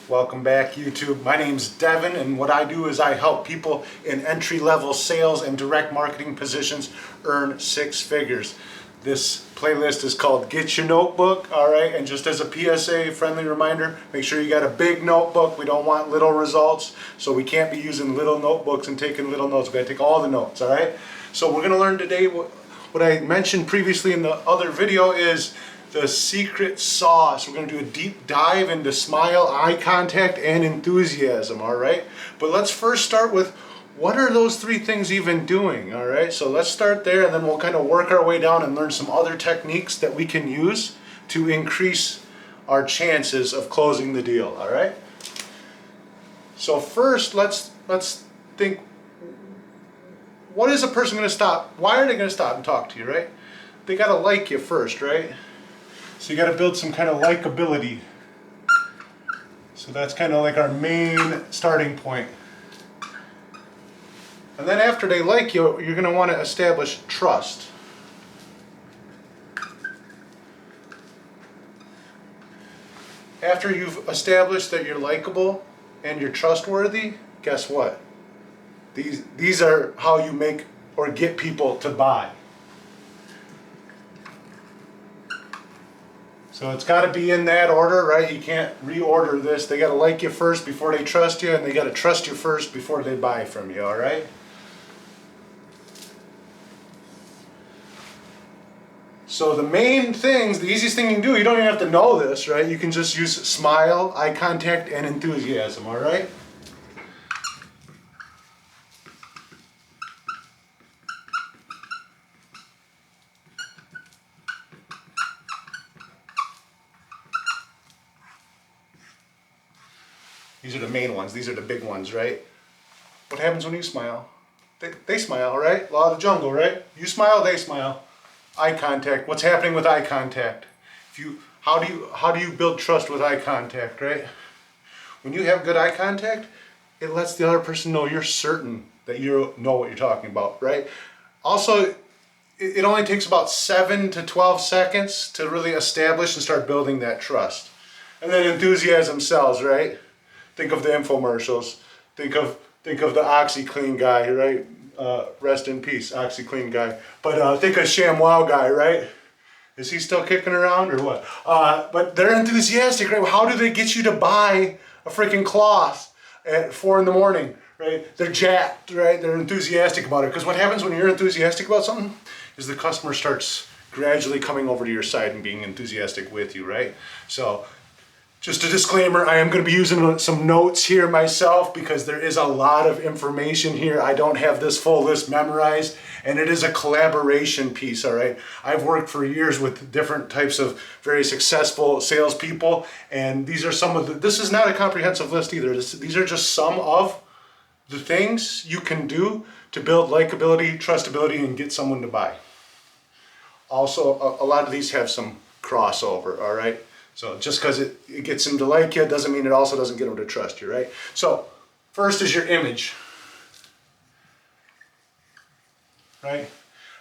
Welcome back, YouTube. My name's Devon, and what I do is I help people in entry-level sales and direct marketing positions earn six figures. This playlist is called Get Your Notebook, all right? And just as a PSA, friendly reminder, make sure you got a big notebook. We don't want little results, so we can't be using little notebooks and taking little notes. We gotta take all the notes, all right? So we're gonna learn today what I mentioned previously in the other video is the secret sauce. We're going to do a deep dive into smile, eye contact, and enthusiasm, all right? But let's first start with what are those three things even doing, all right? So let's start there, and then we'll kind of work our way down and learn some other techniques that we can use to increase our chances of closing the deal, all right? So first, let's think, what is a person going to stop? Why are they going to stop and talk to you, right? They got to like you first, right? So you got to build some kind of likability. So that's kind of like our main starting point. And then after they like you, you're going to want to establish trust. After you've established that you're likable and you're trustworthy, guess what? These are how you make or get people to buy. So it's got to be in that order, right? You can't reorder this. They got to like you first before they trust you, and they got to trust you first before they buy from you, all right? So the main things, the easiest thing you can do, you don't even have to know this, right? You can just use smile, eye contact, and enthusiasm, all right? These are the main ones. These are the big ones, right? What happens when you smile? They smile, right? Law of the jungle, right? You smile, they smile. Eye contact. What's happening with eye contact? How do you build trust with eye contact, right? When you have good eye contact, it lets the other person know you're certain that you know what you're talking about, right? Also, it only takes about 7 to 12 seconds to really establish and start building that trust. And then enthusiasm sells, right? Think of the infomercials. Think of the OxyClean guy, right? Rest in peace, OxyClean guy. But think of ShamWow guy, right? Is he still kicking around or what? But they're enthusiastic, right? How do they get you to buy a freaking cloth at 4 in the morning, right? They're jacked, right? They're enthusiastic about it. Because what happens when you're enthusiastic about something is the customer starts gradually coming over to your side and being enthusiastic with you, right? So, just a disclaimer, I am going to be using some notes here myself because there is a lot of information here. I don't have this full list memorized, and it is a collaboration piece, all right? I've worked for years with different types of very successful salespeople, and these are some of this is not a comprehensive list either. These are just some of the things you can do to build likability, trustability, and get someone to buy. Also, a lot of these have some crossover, all right? So just because it gets them to like you doesn't mean it also doesn't get them to trust you, right? So first is your image, right?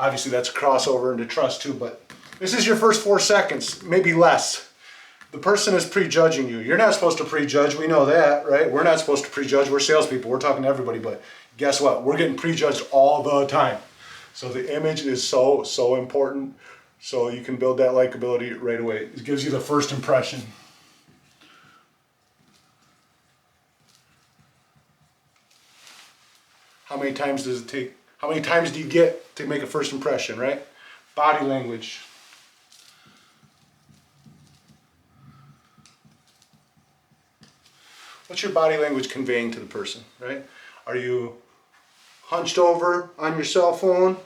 Obviously that's crossover into trust too, but this is your first 4 seconds, maybe less. The person is prejudging you. You're not supposed to prejudge, we know that, right? We're not supposed to prejudge, we're salespeople, we're talking to everybody, but guess what? We're getting prejudged all the time. So the image is so important. So you can build that likability right away. It gives you the first impression. How many times does it take? How many times do you get to make a first impression, right? Body language. What's your body language conveying to the person, right? Are you hunched over on your cell phone?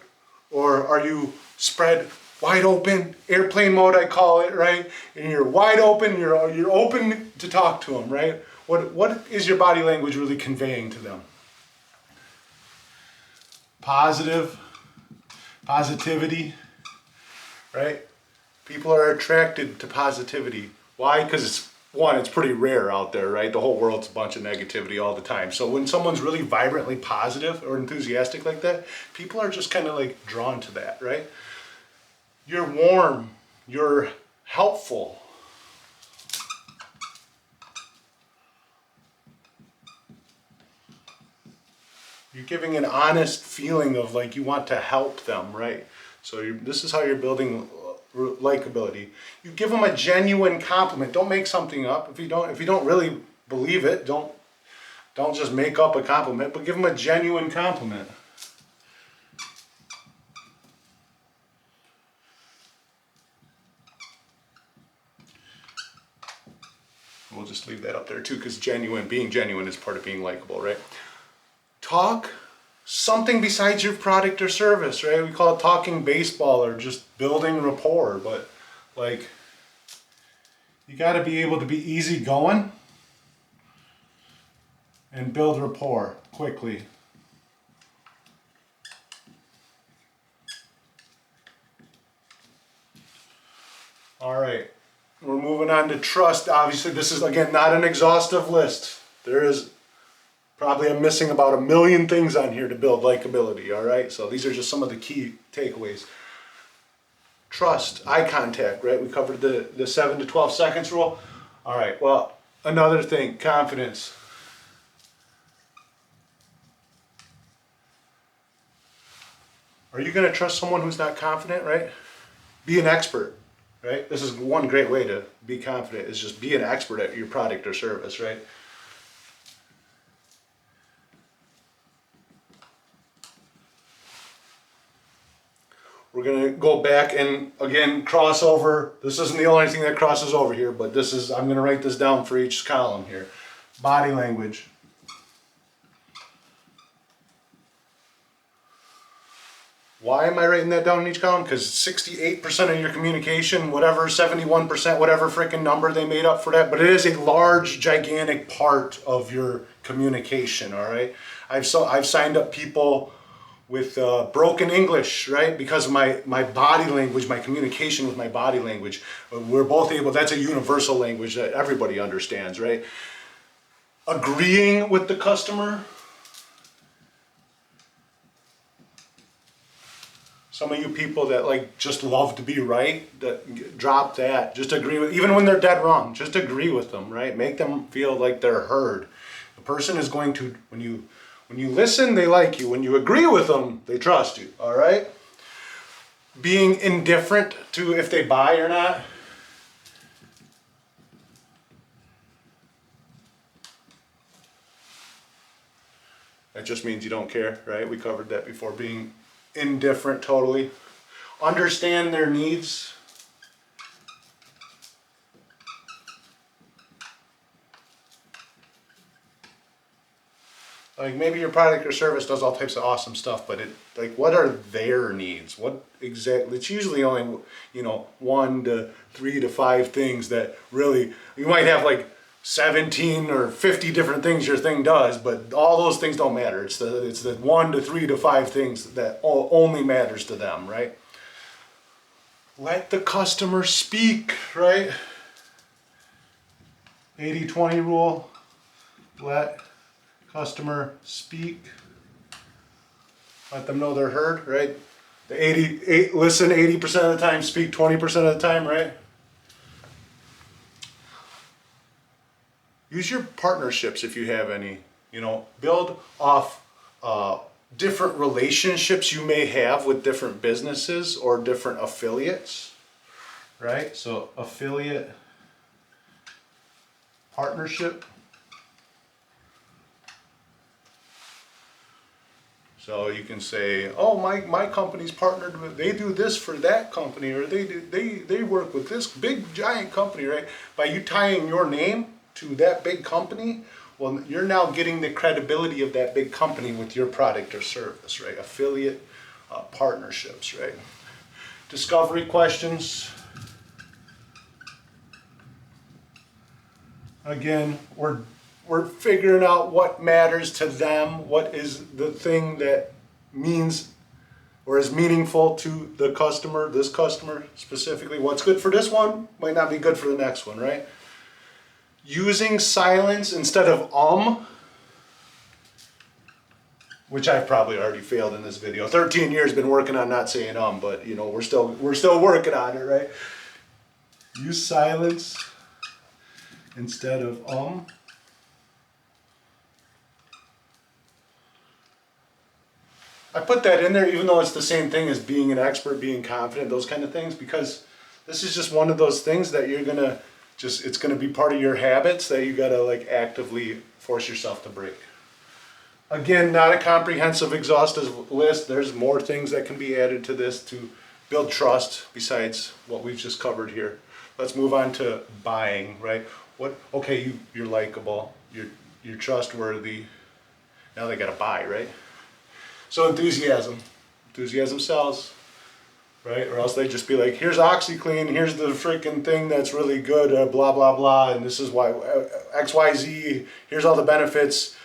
Or are you spread wide open, airplane mode I call it, right? And you're wide open, you're open to talk to them, right? What is your body language really conveying to them? Positivity, right? People are attracted to positivity. Why? Because it's pretty rare out there, right? The whole world's a bunch of negativity all the time. So when someone's really vibrantly positive or enthusiastic like that, people are just kind of like drawn to that, right? You're warm, you're helpful, You're giving an honest feeling of like you want to help them, right? So this is how you're building likability. You give them a genuine compliment. Don't make something up. If you don't really believe it, don't just make up a compliment, but give them a genuine compliment. We'll just leave that up there too, because being genuine is part of being likable, right? Talk something besides your product or service, right? We call it talking baseball or just building rapport, but like you got to be able to be easygoing and build rapport quickly. All right, we're moving on to trust. Obviously, this is, again, not an exhaustive list. There is probably I'm missing about 1 million things on here to build likability, all right? So these are just some of the key takeaways. Trust, eye contact, right? We covered the 7 to 12 seconds rule. All right, well, another thing, confidence. Are you going to trust someone who's not confident, right? Be an expert, right? This is one great way to be confident, is just be an expert at your product or service, right? We're going to go back and, again, cross over. This isn't the only thing that crosses over here, but this is, I'm going to write this down for each column here. Body language. Why am I writing that down in each column? Because 68% of your communication, whatever, 71%, whatever freaking number they made up for that, but it is a large, gigantic part of your communication, all right? I've signed up people with broken English, right? Because of my body language, my communication with my body language. We're both able, that's a universal language that everybody understands, right? Agreeing with the customer. Some of you people that like just love to be right, that drop that. Just agree with, even when they're dead wrong, just agree with them, right? Make them feel like they're heard. The person is going to, when you listen, they like you. When you agree with them, they trust you, all right? Being indifferent to if they buy or not. That just means you don't care, right? We covered that before. Being indifferent totally. Understand their needs. Like maybe your product or service does all types of awesome stuff, but what are their needs? What exactly? It's usually only 1 to 3 to 5 things that really, you might have like 17 or 50 different things your thing does, but all those things don't matter. It's the 1 to 3 to 5 things that only matters to them, right? Let the customer speak, right? 80-20 rule. Let customer speak. Let them know they're heard, right? Listen 80% of the time, speak 20% of the time, right? Use your partnerships if you have any. Build off different relationships you may have with different businesses or different affiliates, right? So affiliate partnership. So you can say, oh, my company's partnered with, they do this for that company, or they work with this big giant company, right? By you tying your name to that big company, well, you're now getting the credibility of that big company with your product or service, right? Affiliate partnerships, right? Discovery questions. Again, we're figuring out what matters to them, what is the thing that means or is meaningful to the customer, this customer specifically. What's good for this one might not be good for the next one, right? Using silence instead of which I've probably already failed in this video. 13 years been working on not saying but we're still working on it, right? Use silence instead of I put that in there even though it's the same thing as being an expert, being confident, those kind of things, because this is just one of those things that you're gonna it's gonna be part of your habits that you gotta like actively force yourself to break. Again, not a comprehensive, exhaustive list. There's more things that can be added to this to build trust besides what we've just covered here. Let's move on to buying, right? Okay, you're likable, you're trustworthy. Now they gotta buy, right? So enthusiasm sells, right? Or else they'd just be like, here's OxyClean, here's the freaking thing that's really good, blah, blah, blah, and this is why, XYZ, here's all the benefits,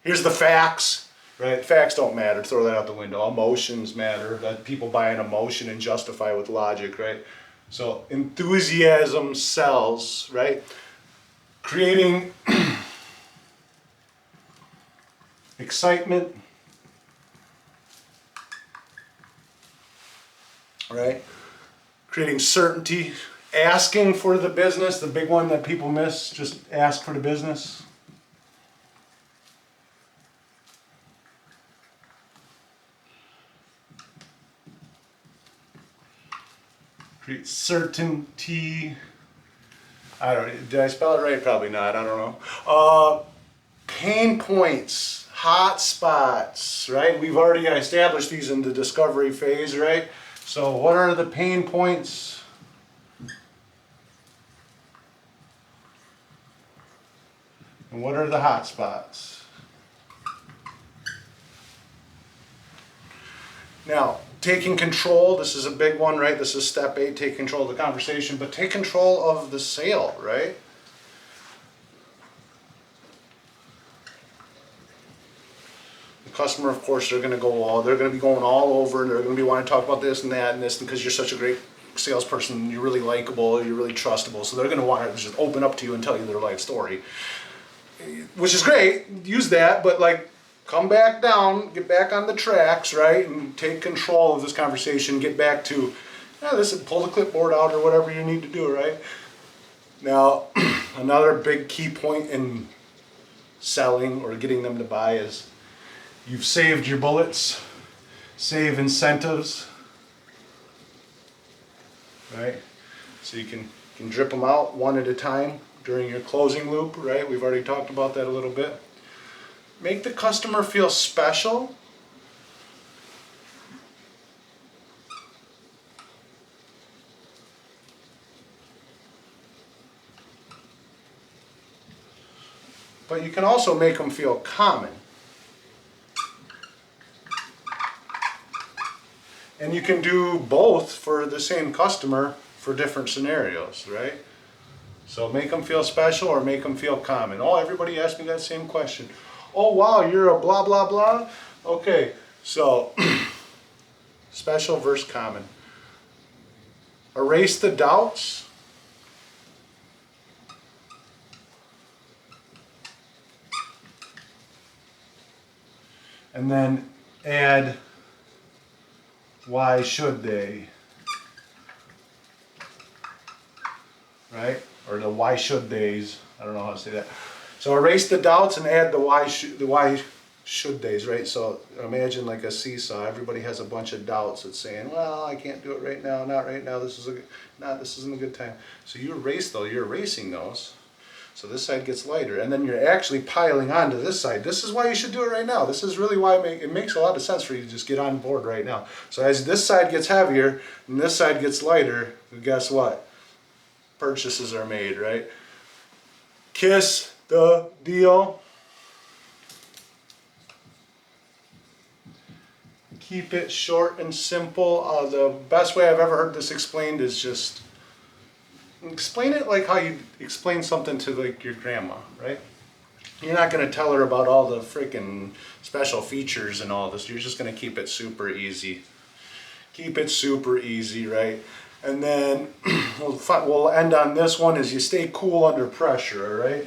here's the facts, right? Facts don't matter, throw that out the window. Emotions matter, that people buy an emotion and justify with logic, right? So enthusiasm sells, right? Creating excitement, right? Creating certainty, asking for the business, the big one that people miss, just ask for the business. Create certainty. I don't know, did I spell it right? Probably not, I don't know. Pain points, hot spots, right? We've already established these in the discovery phase, right? So what are the pain points? And what are the hot spots? Now, taking control, this is a big one, right? This is step 8, take control of the conversation, but take control of the sale, right? The customer, of course, they're going to be going all over, and they're going to be wanting to talk about this and that and this, because you're such a great salesperson, you're really likable, you're really trustable, so they're going to want to just open up to you and tell you their life story, which is great. Use that, but like, come back down, get back on the tracks, right, and take control of this conversation. Get back to, pull the clipboard out or whatever you need to do, right? Now, another big key point in selling or getting them to buy is you've saved your bullets, save incentives, right? So you can drip them out one at a time during your closing loop, right? We've already talked about that a little bit. Make the customer feel special. But you can also make them feel common. And you can do both for the same customer for different scenarios, right? So make them feel special or make them feel common. Oh, everybody asked me that same question. Oh, wow, you're a blah, blah, blah. Okay, so special versus common. Erase the doubts. And then add, why should they? Right? Or the why should they's. I don't know how to say that. So erase the doubts and add the why should they's, right? So imagine like a seesaw. Everybody has a bunch of doubts that's saying, well, I can't do it right now, not right now, this isn't a good time. So you erase those, you're erasing those. So this side gets lighter, and then you're actually piling onto this side. This is why you should do it right now. This is really why it makes a lot of sense for you to just get on board right now. So as this side gets heavier and this side gets lighter, guess what? Purchases are made, right? Kiss the deal. Keep it short and simple. The best way I've ever heard this explained is just explain it like how you explain something to like your grandma, right? You're not going to tell her about all the freaking special features and all this. You're just going to keep it super easy. Keep it super easy, right? And then we'll end on this one is you stay cool under pressure, all right?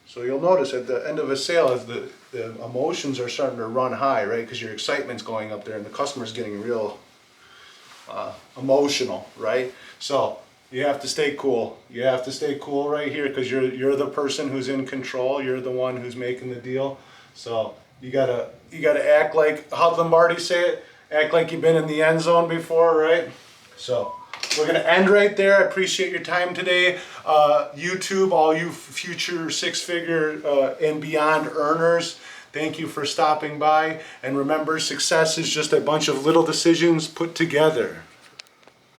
So you'll notice at the end of a sale, as the emotions are starting to run high, right? Because your excitement's going up there and the customer's getting real emotional, right? So You have to stay cool. You have to stay cool right here because you're the person who's in control. You're the one who's making the deal. So you gotta act like, how Lombardi say it, act like you've been in the end zone before, right? So we're gonna end right there. I appreciate your time today. YouTube, all you future six-figure and beyond earners, thank you for stopping by. And remember, success is just a bunch of little decisions put together.